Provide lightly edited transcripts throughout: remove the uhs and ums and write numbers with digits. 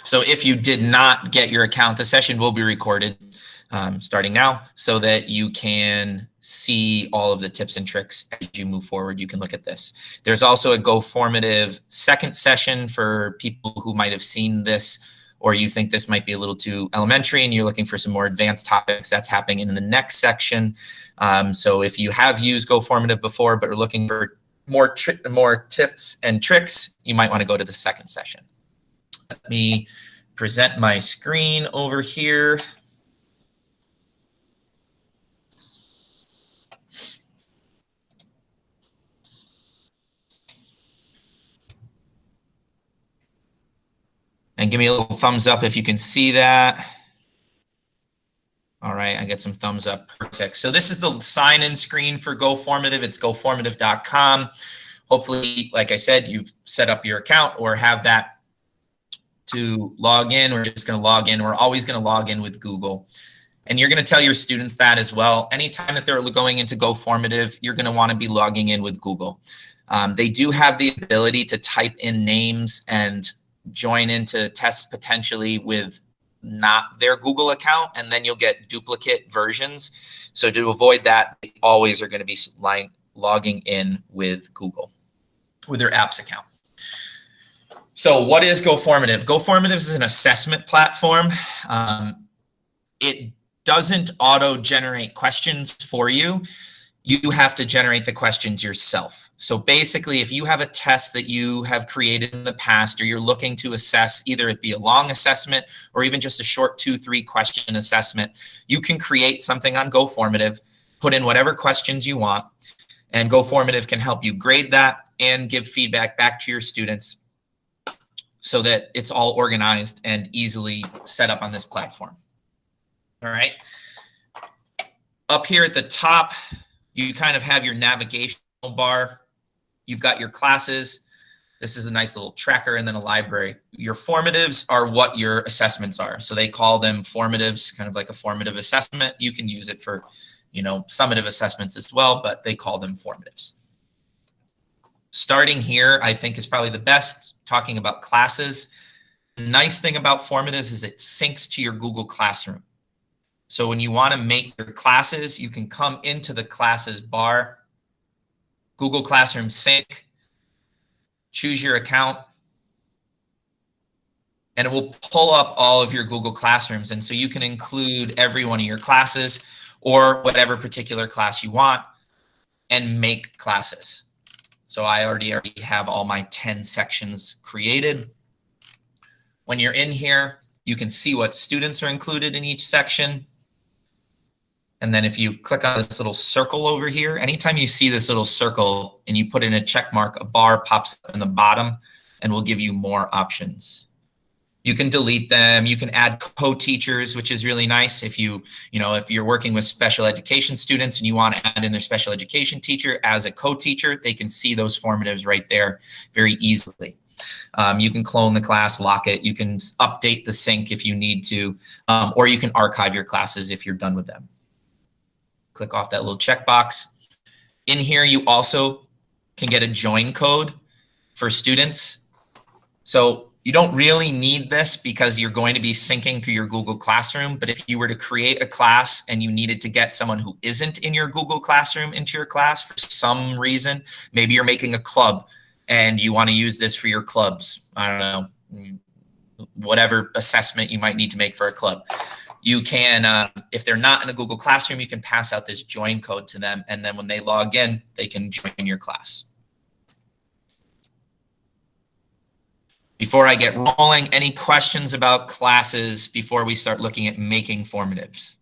So if you did not get your account, the session will be recorded starting now so that you can see all of the tips and tricks as you move forward. You can look at this. There's also a GoFormative second session for people who might have seen this, or you think this might be a little too elementary and you're looking for some more advanced topics. That's happening in the next section. So if you have used GoFormative before but are looking for more tips and tricks, you might want to go to the second session. Let me present my screen over here. And give me a little thumbs up if you can see that. All right, I get some thumbs up. Perfect. So this is the sign-in screen for GoFormative. It's GoFormative.com. Hopefully, like I said, you've set up your account or have that to log in. We're just going to log in. We're always going to log in with Google. And you're going to tell your students that as well. Anytime that they're going into GoFormative, you're going to want to be logging in with Google. They do have the ability to type in names and join into tests potentially with not their Google account, and then you'll get duplicate versions. So to avoid that, they always are going to be logging in with Google, with their apps account. So what is GoFormative? GoFormative is an assessment platform. It doesn't auto-generate questions for you. You have to generate the questions yourself. So basically, if you have a test that you have created in the past, or you're looking to assess, either it be a long assessment or even just a short 2-3 question assessment, you can create something on GoFormative, put in whatever questions you want, and GoFormative can help you grade that and give feedback back to your students so that it's all organized and easily set up on this platform. All right. Up here at the top, you kind of have your navigational bar. You've got your classes. This is a nice little tracker, and then a library. Your formatives are what your assessments are. So they call them formatives, kind of like a formative assessment. You can use it for, summative assessments as well, but they call them formatives. Starting here, I think, is probably the best, talking about classes. The nice thing about formatives is it syncs to your Google Classroom. So when you want to make your classes, you can come into the classes bar, Google Classroom sync, choose your account, and it will pull up all of your Google Classrooms. And so you can include every one of your classes or whatever particular class you want and make classes. So I already have all my 10 sections created. When you're in here, you can see what students are included in each section. And then if you click on this little circle over here, anytime you see this little circle and you put in a check mark, a bar pops up in the bottom and will give you more options. You can delete them. You can add co-teachers, which is really nice. If if you're working with special education students and you want to add in their special education teacher as a co-teacher, they can see those formatives right there very easily. You can clone the class, lock it. You can update the sync if you need to, or you can archive your classes if you're done with them. Click off that little checkbox. In here, you also can get a join code for students. So you don't really need this because you're going to be syncing through your Google Classroom. But if you were to create a class and you needed to get someone who isn't in your Google Classroom into your class for some reason, maybe you're making a club and you want to use this for your clubs. I don't know, whatever assessment you might need to make for a club. You can, if they're not in a Google Classroom, you can pass out this join code to them. And then when they log in, they can join your class. Before I get rolling, any questions about classes before we start looking at making formatives?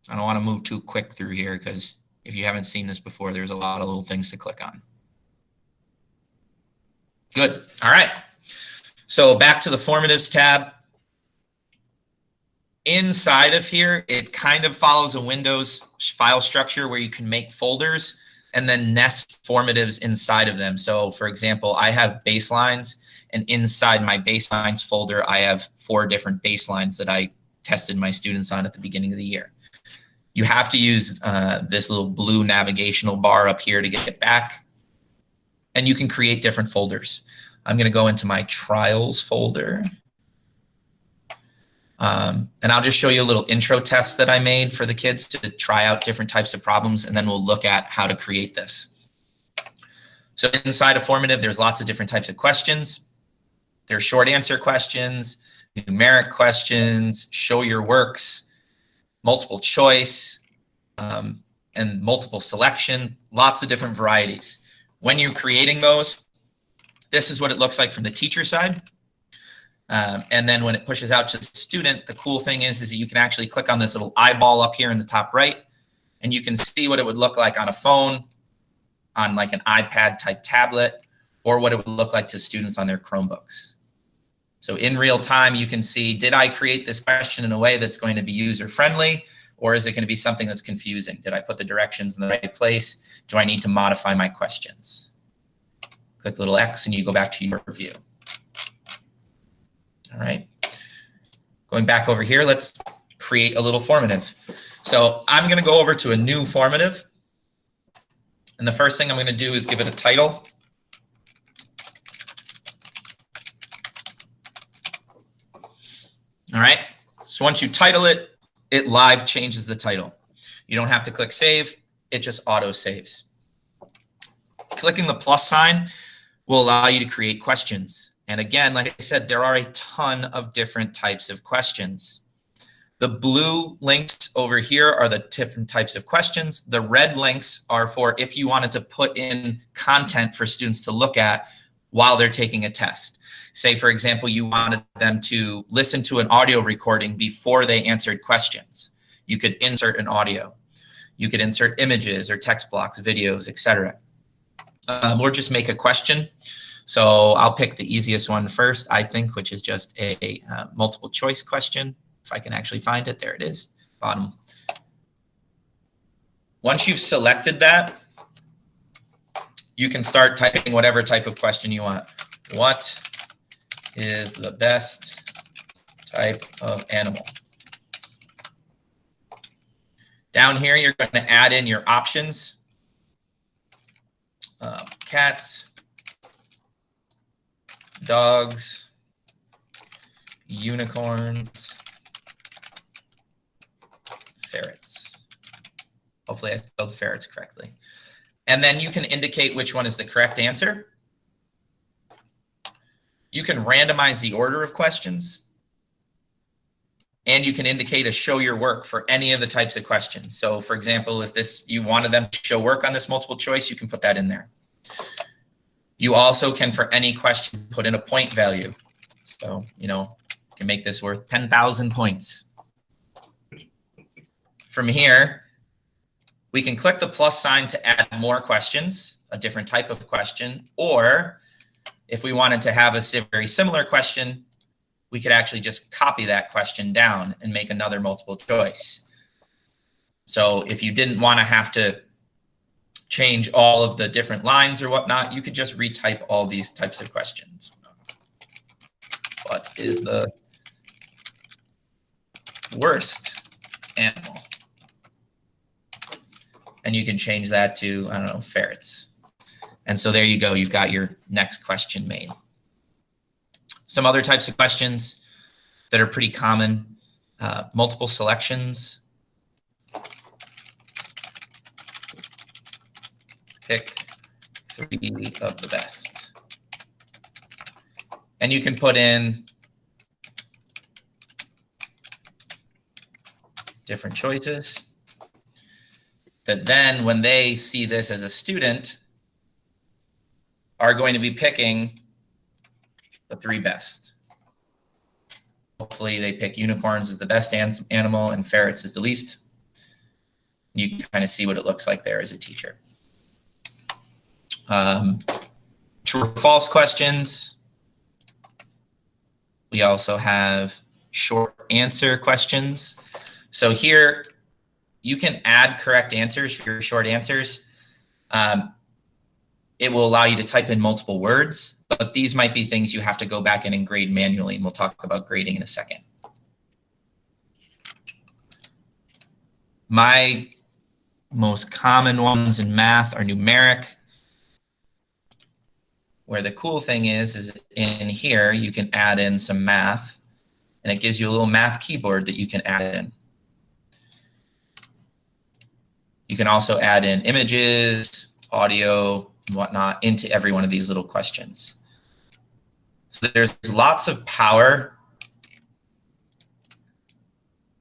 I don't want to move too quick through here because if you haven't seen this before, there's a lot of little things to click on. Good. All right. So back to the formatives tab. Inside of here, it kind of follows a Windows file structure where you can make folders and then nest formatives inside of them. So for example, I have baselines, and inside my baselines folder, I have 4 different baselines that I tested my students on at the beginning of the year. You have to use this little blue navigational bar up here to get it back, and you can create different folders. I'm going to go into my trials folder. And I'll just show you a little intro test that I made for the kids to try out different types of problems, and then we'll look at how to create this. So inside of formative, there's lots of different types of questions. There's short answer questions, numeric questions, show your works, multiple choice, and multiple selection, lots of different varieties. When you're creating those, this is what it looks like from the teacher side. And then when it pushes out to the student, the cool thing is that you can actually click on this little eyeball up here in the top right, and you can see what it would look like on a phone, on like an iPad type tablet, or what it would look like to students on their Chromebooks. So in real time, you can see, did I create this question in a way that's going to be user friendly, or is it going to be something that's confusing? Did I put the directions in the right place? Do I need to modify my questions? Click the little X and you go back to your view. All right. Going back over here, let's create a little formative. So I'm going to go over to a new formative. And the first thing I'm going to do is give it a title. All right. So once you title it, it live changes the title. You don't have to click save. It just auto saves. Clicking the plus sign will allow you to create questions. And again, like I said, there are a ton of different types of questions. The blue links over here are the different types of questions. The red links are for if you wanted to put in content for students to look at while they're taking a test. Say, for example, you wanted them to listen to an audio recording before they answered questions. You could insert an audio. You could insert images or text blocks, videos, etc. Or just make a question. So I'll pick the easiest one first, I think, which is just a multiple choice question. If I can actually find it, there it is, bottom. Once you've selected that, you can start typing whatever type of question you want. What is the best type of animal? Down here, you're going to add in your options. Cats, dogs, unicorns, ferrets. Hopefully I spelled ferrets correctly. And then you can indicate which one is the correct answer. You can randomize the order of questions. And you can indicate a show your work for any of the types of questions. So for example, if you wanted them to show work on this multiple choice, you can put that in there. You also can, for any question, put in a point value. So, you can make this worth 10,000 points. From here, we can click the plus sign to add more questions, a different type of question, or if we wanted to have a very similar question, we could actually just copy that question down and make another multiple choice. So if you didn't want to have to change all of the different lines or whatnot, you could just retype all these types of questions. What is the worst animal? And you can change that to, I don't know, ferrets. And so there you go. You've got your next question made. Some other types of questions that are pretty common, multiple selections. Pick 3 of the best. And you can put in different choices that then when they see this as a student are going to be picking the 3 best. Hopefully they pick unicorns as the best animal and ferrets as the least. You can kind of see what it looks like there as a teacher. True or false questions. We also have short answer questions. So here you can add correct answers for your short answers. It will allow you to type in multiple words, but these might be things you have to go back in and grade manually, and we'll talk about grading in a second. My most common ones in math are numeric, where the cool thing is in here, you can add in some math, and it gives you a little math keyboard that you can add in. You can also add in images, audio, and whatnot into every one of these little questions. So there's lots of power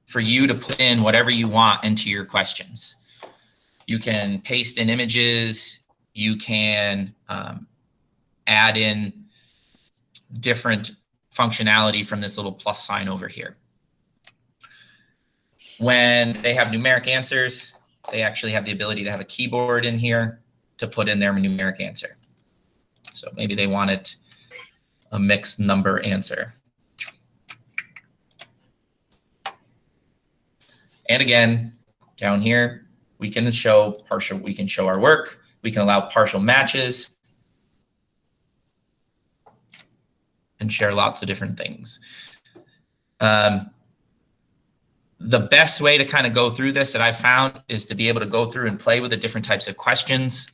for you to put in whatever you want into your questions. You can paste in images, you can add in different functionality from this little plus sign over here. When they have numeric answers, they actually have the ability to have a keyboard in here to put in their numeric answer. So maybe they wanted a mixed number answer. And again, down here, we can show our work. We can allow partial matches and share lots of different things. The best way to kind of go through this that I found is to be able to go through and play with the different types of questions.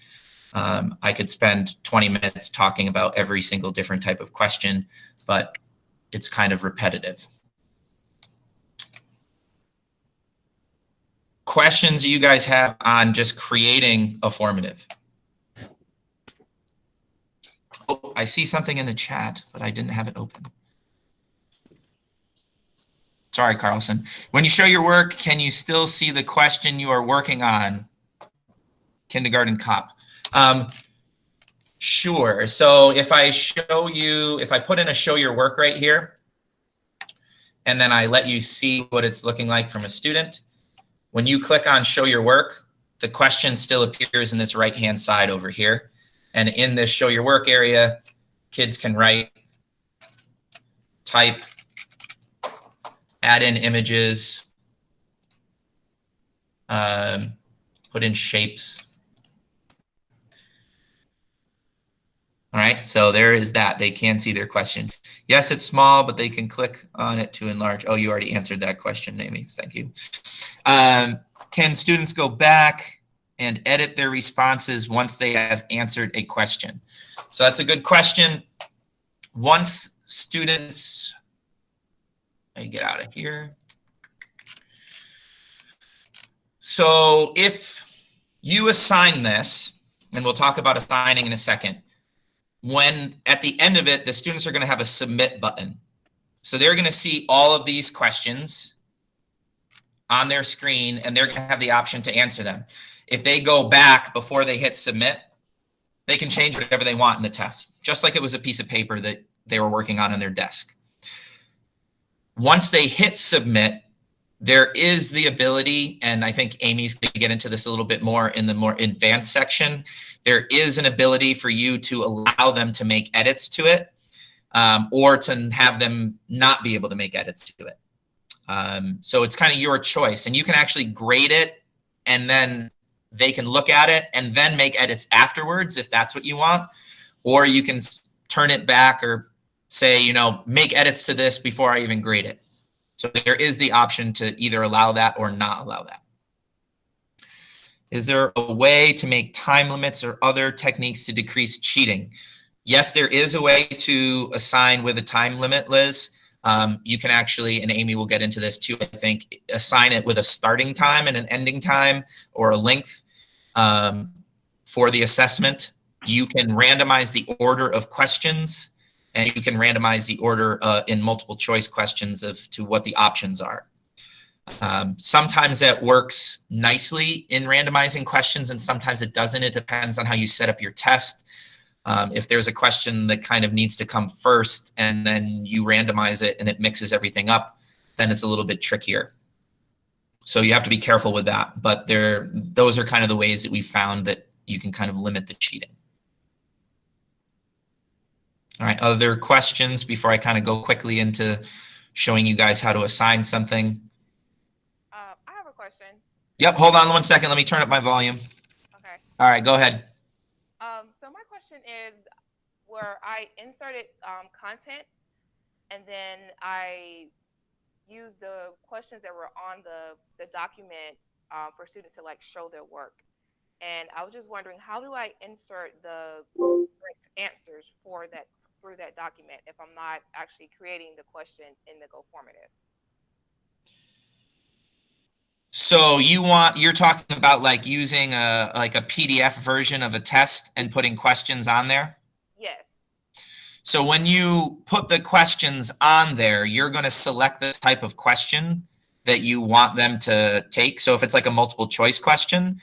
I could spend 20 minutes talking about every single different type of question, but it's kind of repetitive. Questions you guys have on just creating a formative? Oh, I see something in the chat, but I didn't have it open. Sorry, Carlson. When you show your work, can you still see the question you are working on? Kindergarten cop. Sure. So if I show you, if I put in a show your work right here, and then I let you see what it's looking like from a student, when you click on show your work, the question still appears in this right-hand side over here. And in this show your work area, kids can write, type, add in images, put in shapes. All right, so there is that. They can see their question. Yes, it's small, but they can click on it to enlarge. Oh, you already answered that question, Amy. Thank you. Can students go back and edit their responses once they have answered a question? So that's a good question. Once students, let me get out of here. So if you assign this, and we'll talk about assigning in a second, when at the end of it, the students are going to have a submit button. So they're going to see all of these questions on their screen, and they're going to have the option to answer them. If they go back before they hit submit, they can change whatever they want in the test, just like it was a piece of paper that they were working on their desk. Once they hit submit, there is the ability, and I think Amy's going to get into this a little bit more in the more advanced section, there is an ability for you to allow them to make edits to it, or to have them not be able to make edits to it. So it's kind of your choice, and you can actually grade it, and then they can look at it and then make edits afterwards if that's what you want, or you can turn it back or say, you know, make edits to this before I even grade it. So there is the option to either allow that or not allow that. Is there a way to make time limits or other techniques to decrease cheating? Yes, there is a way to assign with a time limit, Liz. You can actually, and Amy will get into this too, I think, assign it with a starting time and an ending time or a length for the assessment. You can randomize the order of questions, and you can randomize the order in multiple choice questions to what the options are. Sometimes that works nicely in randomizing questions, and sometimes it doesn't. It depends on how you set up your test. If there's a question that kind of needs to come first and then you randomize it and it mixes everything up, then it's a little bit trickier. So you have to be careful with that. But those are kind of the ways that we found that you can kind of limit the cheating. All right, other questions before I kind of go quickly into showing you guys how to assign something? I have a question. Yep, hold on 1 second. Let me turn up my volume. Okay. All right, go ahead. So my question is, where I inserted content, and then I used the questions that were on the document for students to like show their work. And I was just wondering, how do I insert the correct correct answers for that through that document if I'm not actually creating the question in the GoFormative. So you're talking about like using a PDF version of a test and putting questions on there? Yes. So when you put the questions on there, you're going to select the type of question that you want them to take. So if it's like a multiple choice question,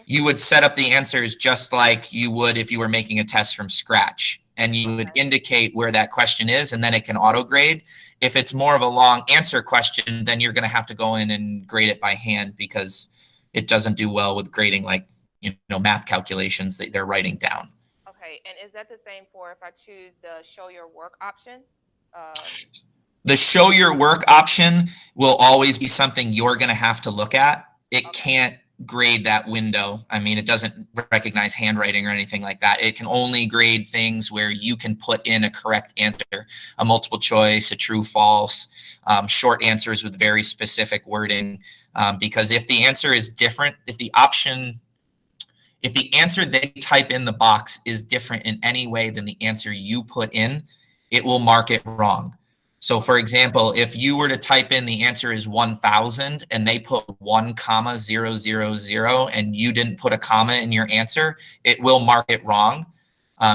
you would set up the answers just like you would if you were making a test from scratch. And you would indicate where that question is, and then it can auto grade. If it's more of a long answer question, then you're going to have to go in and grade it by hand because it doesn't do well with grading like, math calculations that they're writing down. Okay, and is that the same for if I choose the show your work option? The show your work option will always be something you're going to have to look at. It can't grade that window. I mean, it doesn't recognize handwriting or anything like that. It can only grade things where you can put in a correct answer, a multiple choice, a true, false, short answers with very specific wording. Because if the answer is different, if the answer they type in the box is different in any way than the answer you put in, it will mark it wrong. So for example, if you were to type in the answer is 1000 and they put 1,000 and you didn't put a comma in your answer, it will mark it wrong.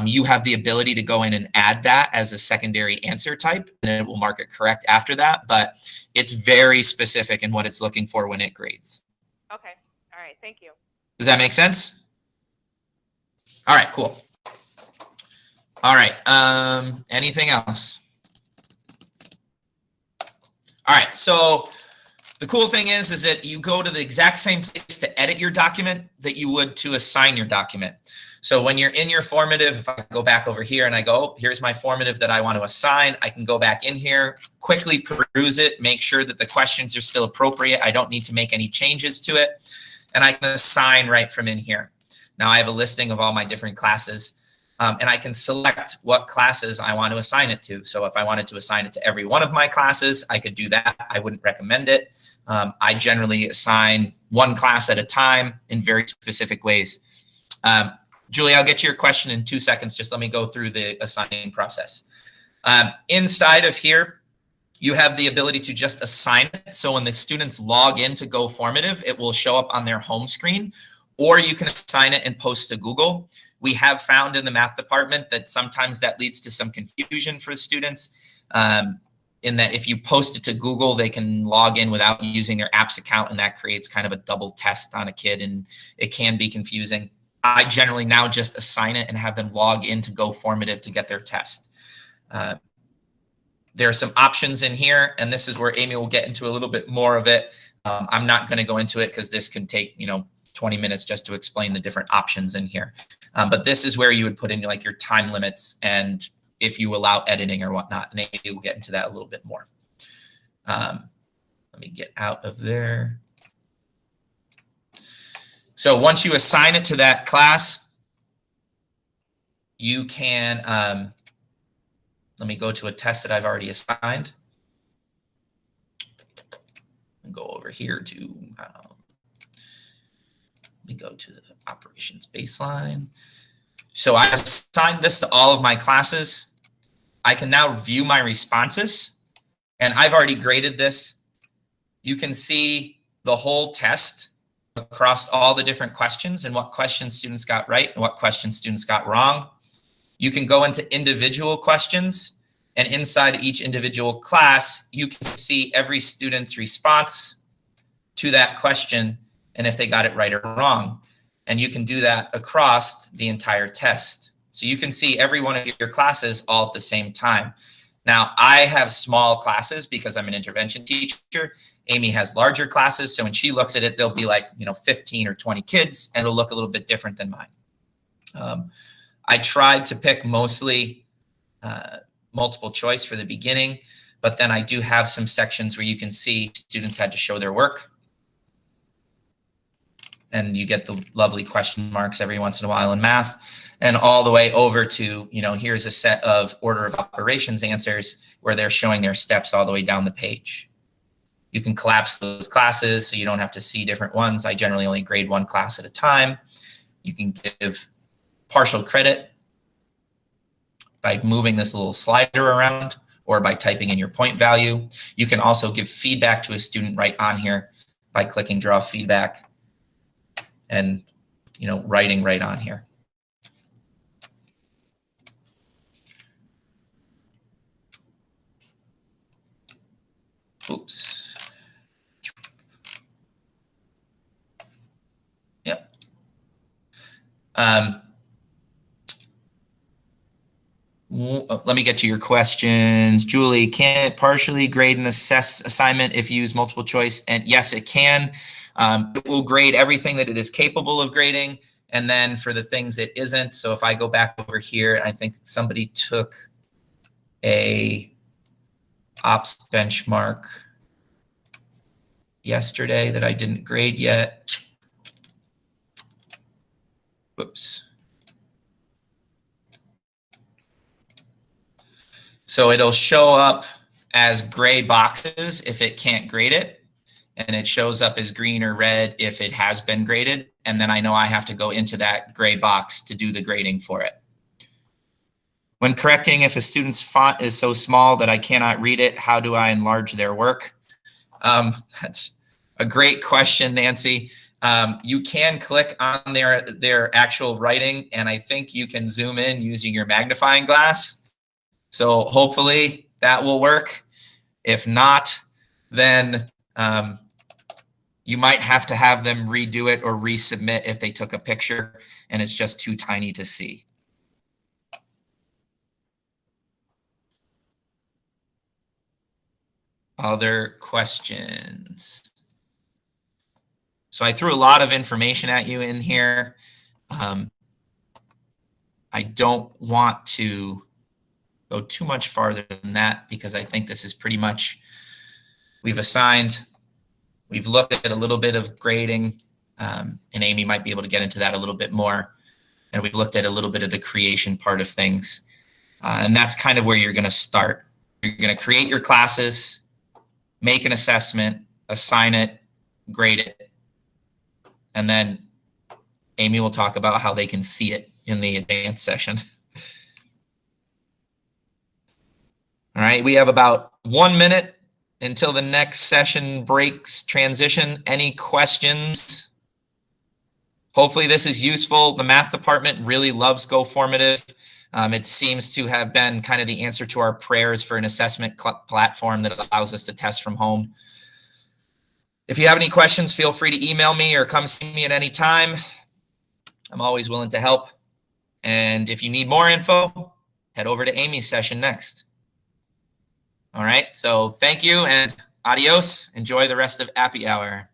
You have the ability to go in and add that as a secondary answer type, and it will mark it correct after that. But it's very specific in what it's looking for when it grades. Okay. All right. Thank you. Does that make sense? All right, cool. All right. Anything else? All right, so the cool thing is that you go to the exact same place to edit your document that you would to assign your document. So when you're in your formative, if I go back over here and I go, oh, here's my formative that I want to assign, I can go back in here, quickly peruse it, make sure that the questions are still appropriate. I don't need to make any changes to it, and I can assign right from in here. Now I have a listing of all my different classes. And I can select what classes I want to assign it to. So if I wanted to assign it to every one of my classes, I could do that. I wouldn't recommend it. I generally assign one class at a time in very specific ways. Julie, I'll get to your question in 2 seconds. Just let me go through the assigning process. Inside of here, you have the ability to just assign it. So when the students log into GoFormative, it will show up on their home screen, or you can assign it and post to Google. We have found in the math department that sometimes that leads to some confusion for the students, in that if you post it to Google, they can log in without using their apps account, and that creates kind of a double test on a kid, and it can be confusing. I generally now just assign it and have them log into GoFormative to get their test. There are some options in here, and this is where Amy will get into a little bit more of it. I'm not going to go into it because this can take 20 minutes just to explain the different options in here. But this is where you would put in like your time limits and if you allow editing or whatnot. And maybe we'll get into that a little bit more. Let me get out of there. So once you assign it to that class, you can, let me go to a test that I've already assigned. And go over here to, let me go to the operations baseline. So I assigned this to all of my classes. I can now view my responses, and I've already graded this. You can see the whole test across all the different questions and what questions students got right and what questions students got wrong. You can go into individual questions, and inside each individual class, you can see every student's response to that question and if they got it right or wrong. And you can do that across the entire test. So you can see every one of your classes all at the same time. Now, I have small classes because I'm an intervention teacher. Amy has larger classes. So when she looks at it, there'll be like, 15 or 20 kids, and it'll look a little bit different than mine. I tried to pick mostly multiple choice for the beginning, but then I do have some sections where you can see students had to show their work. And you get the lovely question marks every once in a while in math, and all the way over to, here's a set of order of operations answers where they're showing their steps all the way down the page. You can collapse those classes so you don't have to see different ones. I generally only grade one class at a time. You can give partial credit by moving this little slider around or by typing in your point value. You can also give feedback to a student right on here by clicking draw feedback and writing right on here. Oops. Yep. Let me get to your questions. Julie, can it partially grade an assignment if you use multiple choice? And yes, it can. It will grade everything that it is capable of grading, and then for the things it isn't. So if I go back over here, I think somebody took a ops benchmark yesterday that I didn't grade yet. Whoops. So it'll show up as gray boxes if it can't grade it, and it shows up as green or red if it has been graded, and then I know I have to go into that gray box to do the grading for it. When correcting if a student's font is so small that I cannot read it, how do I enlarge their work? That's a great question, Nancy. You can click on their actual writing, and I think you can zoom in using your magnifying glass. So hopefully that will work. If not, then you might have to have them redo it or resubmit if they took a picture and it's just too tiny to see. Other questions? So I threw a lot of information at you in here. I don't want to go too much farther than that because I think this is pretty much, we've looked at a little bit of grading, and Amy might be able to get into that a little bit more. And we've looked at a little bit of the creation part of things. And that's kind of where you're going to start. You're going to create your classes, make an assessment, assign it, grade it. And then Amy will talk about how they can see it in the advanced session. All right, we have about 1 minute until the next session breaks transition. Any questions? Hopefully this is useful. The math department really loves GoFormative. It seems to have been kind of the answer to our prayers for an assessment platform that allows us to test from home. If you have any questions, feel free to email me or come see me at any time. I'm always willing to help. And if you need more info, head over to Amy's session next. All right, so thank you and adios. Enjoy the rest of Appy Hour.